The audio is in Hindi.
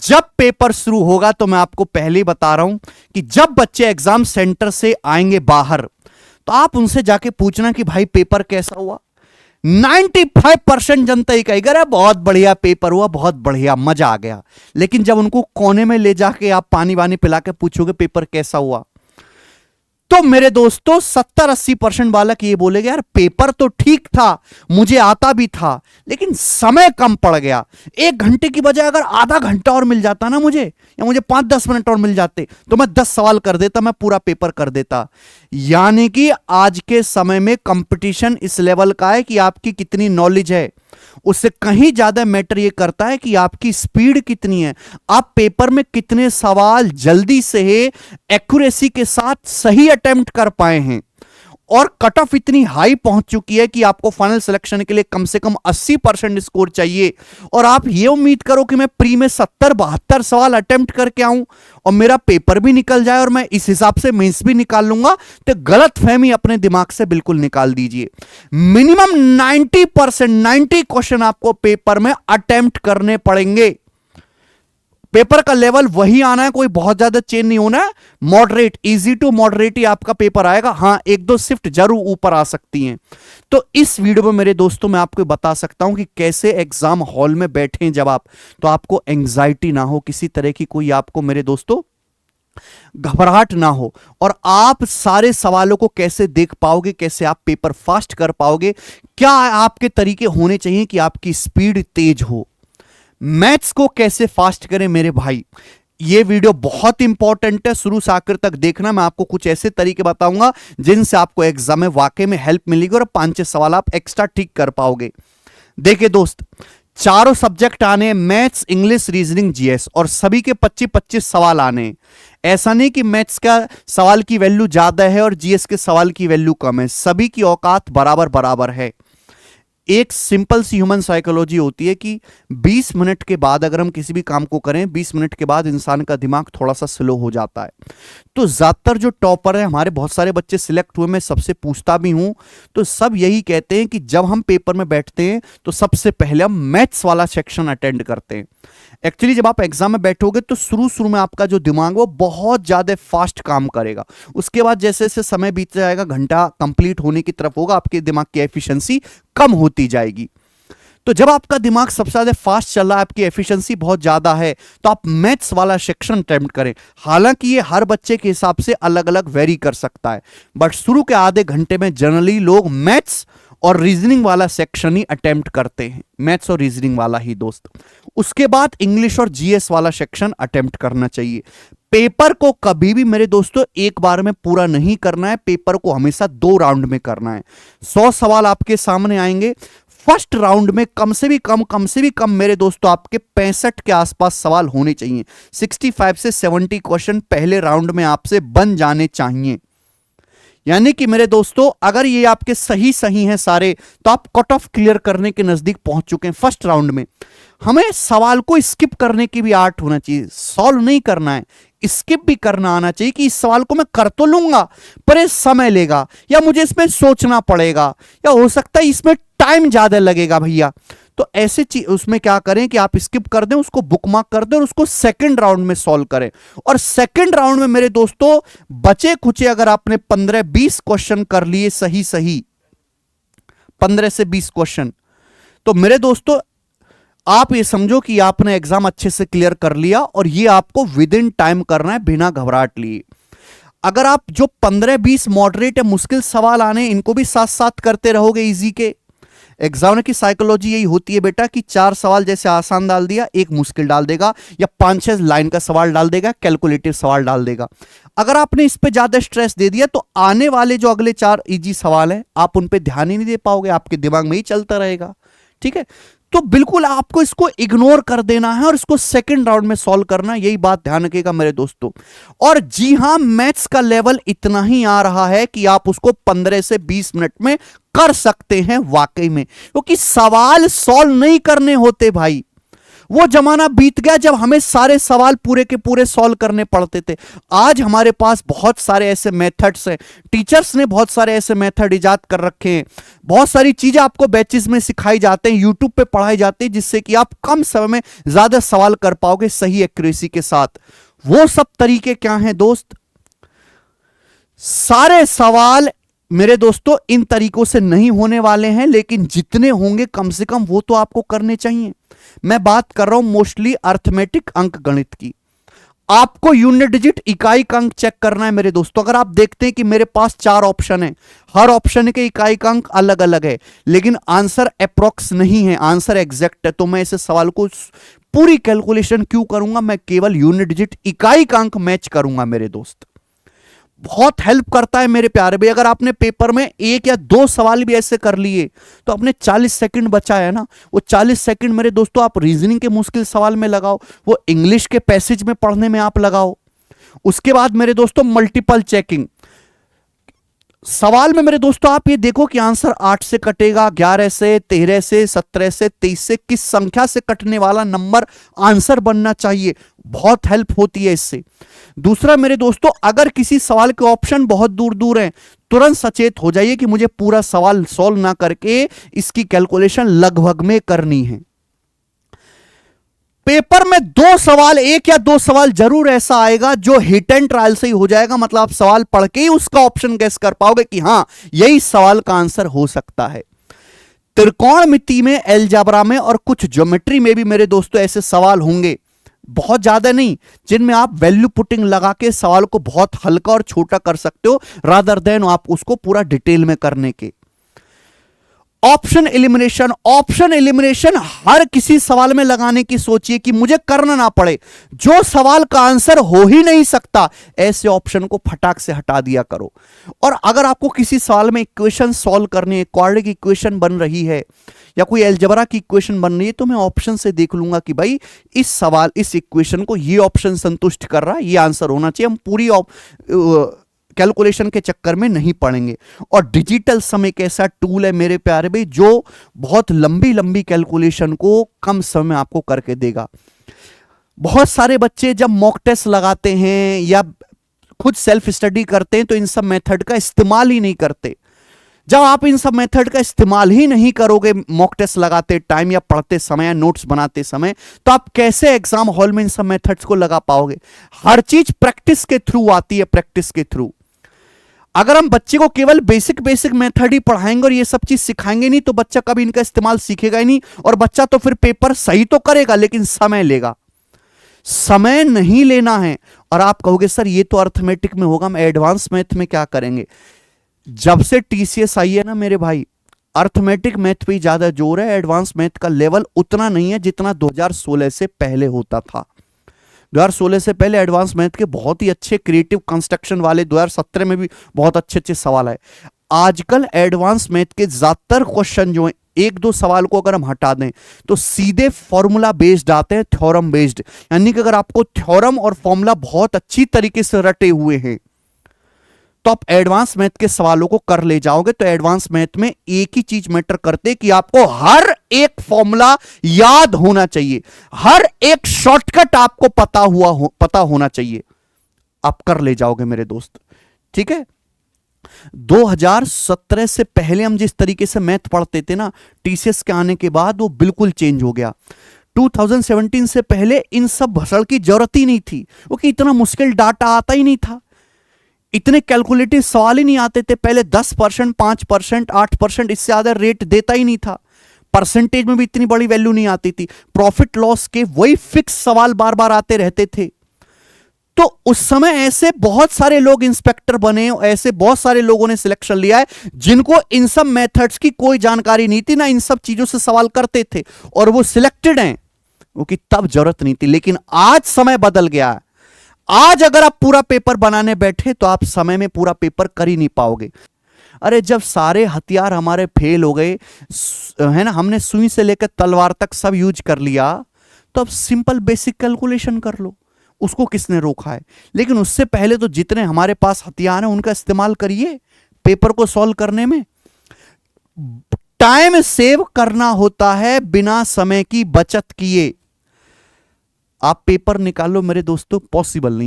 जब पेपर शुरू होगा तो मैं आपको पहले ही बता रहा हूं कि जब बच्चे एग्जाम सेंटर से आएंगे बाहर तो आप उनसे जाके पूछना कि भाई पेपर कैसा हुआ। 95% जनता ही कहेगा अरे बहुत बढ़िया पेपर हुआ, बहुत बढ़िया, मजा आ गया। लेकिन जब उनको कोने में ले जाके आप पानी वानी पिला के पूछोगे पेपर कैसा हुआ, तो मेरे दोस्तों 70-80% बालक ये बोलेगा यार पेपर तो ठीक था, मुझे आता भी था, लेकिन समय कम पड़ गया। 1 घंटे की बजाय अगर आधा घंटा और मिल जाता ना मुझे, या मुझे 5-10 मिनट और मिल जाते तो मैं 10 सवाल कर देता, मैं पूरा पेपर कर देता। यानी कि आज के समय में कंपटीशन इस लेवल का है कि आपकी कितनी नॉलेज है, उससे कहीं ज्यादा मैटर यह करता है कि आपकी स्पीड कितनी है, आप पेपर में कितने सवाल जल्दी से एक्यूरेसी के साथ सही अटेम्प्ट कर पाए हैं। और कट ऑफ इतनी हाई पहुंच चुकी है कि आपको फाइनल सिलेक्शन के लिए कम से कम 80% स्कोर चाहिए, और आप ये उम्मीद करो कि मैं प्री में 70-72 सवाल अटेम्प्ट करके आऊं और मेरा पेपर भी निकल जाए और मैं इस हिसाब से मेंस भी निकाल लूंगा, तो गलत फहमी अपने दिमाग से बिल्कुल निकाल दीजिए। मिनिमम 90 क्वेश्चन आपको पेपर में अटेम्प्ट करने पड़ेंगे। पेपर का लेवल वही आना है, कोई बहुत ज्यादा चेंज नहीं होना है। मॉडरेट, इजी टू मॉडरेट ही आपका पेपर आएगा। हां, 1-2 शिफ्ट जरूर ऊपर आ सकती हैं। तो इस वीडियो में मेरे दोस्तों मैं आपको बता सकता हूं कि कैसे एग्जाम हॉल में बैठे जब आप, तो आपको एंजाइटी ना हो, किसी तरह की कोई आपको मेरे दोस्तों घबराहट ना हो, और आप सारे सवालों को कैसे देख पाओगे, कैसे आप पेपर फास्ट कर पाओगे, क्या आपके तरीके होने चाहिए कि आपकी स्पीड तेज हो। मैथ्स को कैसे फास्ट करें मेरे भाई, ये वीडियो बहुत इंपॉर्टेंट है, शुरू से आखिर तक देखना। मैं आपको कुछ ऐसे तरीके बताऊंगा जिनसे आपको एग्जाम में वाकई में हेल्प मिलेगी और 5-6 सवाल आप एक्स्ट्रा ठीक कर पाओगे। देखिए दोस्त, चारों सब्जेक्ट आने, मैथ्स, इंग्लिश, रीजनिंग, जीएस, और सभी के 25-25 सवाल आने। ऐसा नहीं कि मैथ्स का सवाल की वैल्यू ज्यादा है और जीएस के सवाल की वैल्यू कम है, सभी की औकात बराबर बराबर है। एक सिंपल सी ह्यूमन साइकोलॉजी होती है कि 20 मिनट के बाद अगर हम किसी भी काम को करें, 20 मिनट के बाद इंसान का दिमाग थोड़ा सा स्लो हो जाता है। तो ज्यादातर जो टॉपर है, हमारे बहुत सारे बच्चे सिलेक्ट हुए, मैं सबसे पूछता भी हूं, तो सब यही कहते हैं कि जब हम पेपर में बैठते हैं तो सबसे पहले हम मैथ्स वाला सेक्शन अटेंड करते हैं। एक्चुअली जब आप एग्जाम में बैठोगे तो शुरू शुरू में आपका जो दिमाग वो बहुत ज्यादा फास्ट काम करेगा। उसके बाद जैसे जैसे समय बीत जाएगा, घंटा कंप्लीट होने की तरफ होगा, आपके दिमाग की एफिशिएंसी कम होती जाएगी। तो जब आपका दिमाग सबसे ज्यादा फास्ट चल रहा है, आपकी एफिशिएंसी बहुत ज्यादा है, तो आप मैथ्स वाला सेक्शन अटेम्प्ट करें। हालांकि ये हर बच्चे के हिसाब से अलग अलग वेरी कर सकता है, बट शुरू के आधे घंटे में जनरली लोग मैथ्स और रीजनिंग वाला सेक्शन ही अटेम्प्ट करते हैं, मैथ्स और रीजनिंग वाला ही दोस्त। उसके बाद इंग्लिश और जीएस वाला सेक्शन अटेम्प्ट करना चाहिए। पेपर को कभी भी मेरे दोस्तों एक बार में पूरा नहीं करना है, पेपर को हमेशा 2 राउंड में करना है। 100 सवाल आपके सामने आएंगे। फर्स्ट राउंड में कम से भी कम मेरे दोस्तों आपके 65 के आसपास सवाल होने चाहिए। 65 से 70 क्वेश्चन पहले राउंड में आपसे बन जाने चाहिए। यानी कि मेरे दोस्तों अगर ये आपके सही हैं सारे, तो आप कट ऑफ क्लियर करने के नजदीक पहुंच चुके हैं फर्स्ट राउंड में। हमें सवाल को स्किप करने की भी आर्ट होना चाहिए, सॉल्व नहीं करना है, स्किप भी करना आना चाहिए कि इस सवाल को मैं कर तो लूंगा पर ये समय लेगा, या मुझे इसमें सोचना पड़ेगा, या हो सकता है इसमें टाइम ज्यादा लगेगा भैया। तो ऐसे चीज उसमें क्या करें कि आप स्किप कर दें, उसको बुकमार्क कर दें और उसको सेकंड राउंड में सॉल्व करें। और सेकंड राउंड में मेरे दोस्तों बचे खुचे अगर आपने 15-20 क्वेश्चन कर लिए सही 15 से 20 क्वेश्चन, तो मेरे दोस्तों आप ये समझो कि आपने एग्जाम अच्छे से क्लियर कर लिया, और ये आपको विद इन टाइम करना है बिना घबराहट लिए। अगर आप जो 15-20 मॉडरेट है मुश्किल सवाल आने, इनको भी साथ साथ करते रहोगे इजी के, एग्जामिनर की साइकोलॉजी यही होती है बेटा कि 4 सवाल जैसे आसान डाल दिया, एक मुश्किल डाल देगा, या 5-6 लाइन का सवाल डाल देगा, कैलकुलेटिव सवाल डाल देगा। अगर आपने इस पे ज्यादा स्ट्रेस दे दिया तो आने वाले जो अगले 4 इजी सवाल हैं आप उन पे ध्यान ही नहीं दे पाओगे, आपके दिमाग में ही चलता रहेगा। ठीक है, तो बिल्कुल आपको इसको इग्नोर कर देना है और इसको सेकंड राउंड में सॉल्व करना, यही बात ध्यान रखिएगा मेरे दोस्तों। और जी हां, मैथ्स का लेवल इतना ही आ रहा है कि आप उसको 15 से 20 मिनट में कर सकते हैं वाकई में, क्योंकि सवाल सॉल्व नहीं करने होते भाई, वो जमाना बीत गया जब हमें सारे सवाल पूरे के पूरे सॉल्व करने पड़ते थे। आज हमारे पास बहुत सारे ऐसे मेथड्स हैं, टीचर्स ने बहुत सारे ऐसे मेथड इजाद कर रखे हैं, बहुत सारी चीजें आपको बैचेस में सिखाई जाते हैं, यूट्यूब पे पढ़ाई जाती है, जिससे कि आप कम समय में ज्यादा सवाल कर पाओगे सही एक्यूरेसी के साथ। वो सब तरीके क्या हैं दोस्त? सारे सवाल मेरे दोस्तों इन तरीकों से नहीं होने वाले हैं, लेकिन जितने होंगे कम से कम वो तो आपको करने चाहिए। मैं बात कर रहा हूं मोस्टली अर्थमेटिक अंक गणित की। आपको यूनिट डिजिट इकाई का अंक चेक करना है मेरे दोस्तों। अगर आप देखते हैं कि मेरे पास 4 ऑप्शन है, हर ऑप्शन के इकाई का अंक अलग अलग है, लेकिन आंसर अप्रोक्स नहीं है, आंसर एग्जैक्ट है, तो मैं इसे सवाल को पूरी कैलकुलेशन क्यों करूंगा? मैं केवल यूनिट डिजिट इकाई का अंक मैच करूंगा मेरे दोस्त। बहुत हेल्प करता है मेरे प्यारे भाई। अगर आपने पेपर में 1 या 2 सवाल भी ऐसे कर लिए तो आपने 40 सेकंड बचा है ना, वो 40 सेकंड मेरे दोस्तों आप रीजनिंग के मुश्किल सवाल में लगाओ, वो इंग्लिश के पैसेज में पढ़ने में आप लगाओ। उसके बाद मेरे दोस्तों मल्टीपल चेकिंग सवाल में मेरे दोस्तों आप ये देखो कि आंसर 8 से कटेगा, 11 से, 13 से, 17 से, 23 से, किस संख्या से कटने वाला नंबर आंसर बनना चाहिए, बहुत हेल्प होती है इससे। दूसरा मेरे दोस्तों, अगर किसी सवाल के ऑप्शन बहुत दूर दूर हैं, तुरंत सचेत हो जाइए कि मुझे पूरा सवाल सॉल्व ना करके इसकी कैलकुलेशन लगभग में करनी है। पेपर में 2 सवाल, 1 या 2 सवाल जरूर ऐसा आएगा जो हिट एंड ट्रायल से ही हो जाएगा, मतलब आप सवाल पढ़ के ही उसका ऑप्शन गेस कर पाओगे कि हां यही सवाल का आंसर हो सकता है। त्रिकोणमिति में, अलजेब्रा में और कुछ ज्योमेट्री में भी मेरे दोस्तों ऐसे सवाल होंगे, बहुत ज्यादा नहीं, जिनमें आप वैल्यू पुटिंग लगा के सवाल को बहुत हल्का और छोटा कर सकते हो, रादर देन आप उसको पूरा डिटेल में करने के। ऑप्शन एलिमिनेशन, ऑप्शन एलिमिनेशन हर किसी सवाल में लगाने की सोचिए कि मुझे करना ना पड़े, जो सवाल का आंसर हो ही नहीं सकता ऐसे ऑप्शन को फटाक से हटा दिया करो। और अगर आपको किसी सवाल में इक्वेशन सॉल्व करनी है, क्वाड्रेटिक इक्वेशन बन रही है या कोई अलजेब्रा की इक्वेशन बन रही है, तो मैं ऑप्शन से देख लूंगा कि भाई इस सवाल, इस इक्वेशन को ये ऑप्शन संतुष्ट कर रहा है, ये आंसर होना चाहिए। हम पूरी कैलकुलेशन के चक्कर में नहीं पड़ेंगे। और डिजिटल सम एक ऐसा टूल है मेरे प्यारे भाई जो बहुत लंबी लंबी कैलकुलेशन को कम समय में आपको करके देगा। बहुत सारे बच्चे जब मॉक टेस्ट लगाते हैं या खुद सेल्फ स्टडी करते हैं तो इन सब मेथड का इस्तेमाल ही नहीं करते। जब आप इन सब मेथड का इस्तेमाल ही नहीं करोगे मॉक टेस्ट लगाते टाइम या पढ़ते समय या नोट्स बनाते समय, तो आप कैसे एग्जाम हॉल में इन सब मेथड्स को लगा पाओगे? हर चीज प्रैक्टिस के थ्रू आती है, प्रैक्टिस के थ्रू। अगर हम बच्चे को केवल बेसिक बेसिक मेथड ही पढ़ाएंगे और ये सब चीज सिखाएंगे नहीं, तो बच्चा कभी इनका इस्तेमाल सीखेगा ही नहीं, और बच्चा तो फिर पेपर सही तो करेगा लेकिन समय लेगा। समय नहीं लेना है। और आप कहोगे सर ये तो अर्थमेटिक में होगा, हम एडवांस मैथ में क्या करेंगे? जब से टीसीएस आई है ना मेरे भाई, अर्थमेटिक मैथ पे ज्यादा जोर है, एडवांस मैथ का लेवल उतना नहीं है जितना 2016 से पहले होता था। 2016 से पहले एडवांस मैथ के बहुत ही अच्छे क्रिएटिव कंस्ट्रक्शन वाले, 2017 में भी बहुत अच्छे अच्छे सवाल आए। आजकल एडवांस मैथ के ज्यादातर क्वेश्चन जो हैं, 1-2 सवाल को अगर हम हटा दें तो सीधे फॉर्मूला बेस्ड आते हैं, थ्योरम बेस्ड। यानी कि अगर आपको थ्योरम और फॉर्मूला बहुत अच्छी तरीके से रटे हुए हैं तो आप एडवांस मैथ के सवालों को कर ले जाओगे। तो एडवांस मैथ में एक ही चीज मैटर करते कि आपको हर एक फॉर्मूला याद होना चाहिए, हर एक शॉर्टकट आपको पता होना चाहिए, आप कर ले जाओगे मेरे दोस्त। ठीक है, 2017 से पहले हम जिस तरीके से मैथ पढ़ते थे ना, टीसीएस के आने के बाद वो बिल्कुल चेंज हो गया। 2017 से पहले इन सब भसड़ की जरूरत ही नहीं थी, क्योंकि इतना मुश्किल डाटा आता ही नहीं था, इतने कैलकुलेटिव सवाल ही नहीं आते थे। पहले 10%, 5%, 8%, इससे ज्यादा रेट देता ही नहीं था। परसेंटेज में भी इतनी बड़ी वैल्यू नहीं आती थी। प्रॉफिट लॉस के वही फिक्स सवाल बार बार आते रहते थे। तो उस समय ऐसे बहुत सारे लोग इंस्पेक्टर बने, ऐसे बहुत सारे लोगों ने सिलेक्शन लिया है जिनको इन सब मेथड्स की कोई जानकारी नहीं थी, ना इन सब चीजों से सवाल करते थे, और वो सिलेक्टेड हैं, क्योंकि तब जरूरत नहीं थी। लेकिन आज समय बदल गया है। आज अगर आप पूरा पेपर बनाने बैठे तो आप समय में पूरा पेपर कर ही नहीं पाओगे। अरे जब सारे हथियार हमारे फेल हो गए है ना, हमने सुई से लेकर तलवार तक सब यूज कर लिया, तो अब सिंपल बेसिक कैलकुलेशन कर लो, उसको किसने रोका है? लेकिन उससे पहले तो जितने हमारे पास हथियार हैं उनका इस्तेमाल करिए पेपर को सॉल्व करने में। टाइम सेव करना होता है बिना समय की बचत किए। आप पेपर निकालो मेरे दोस्तों, पॉसिबल नहीं।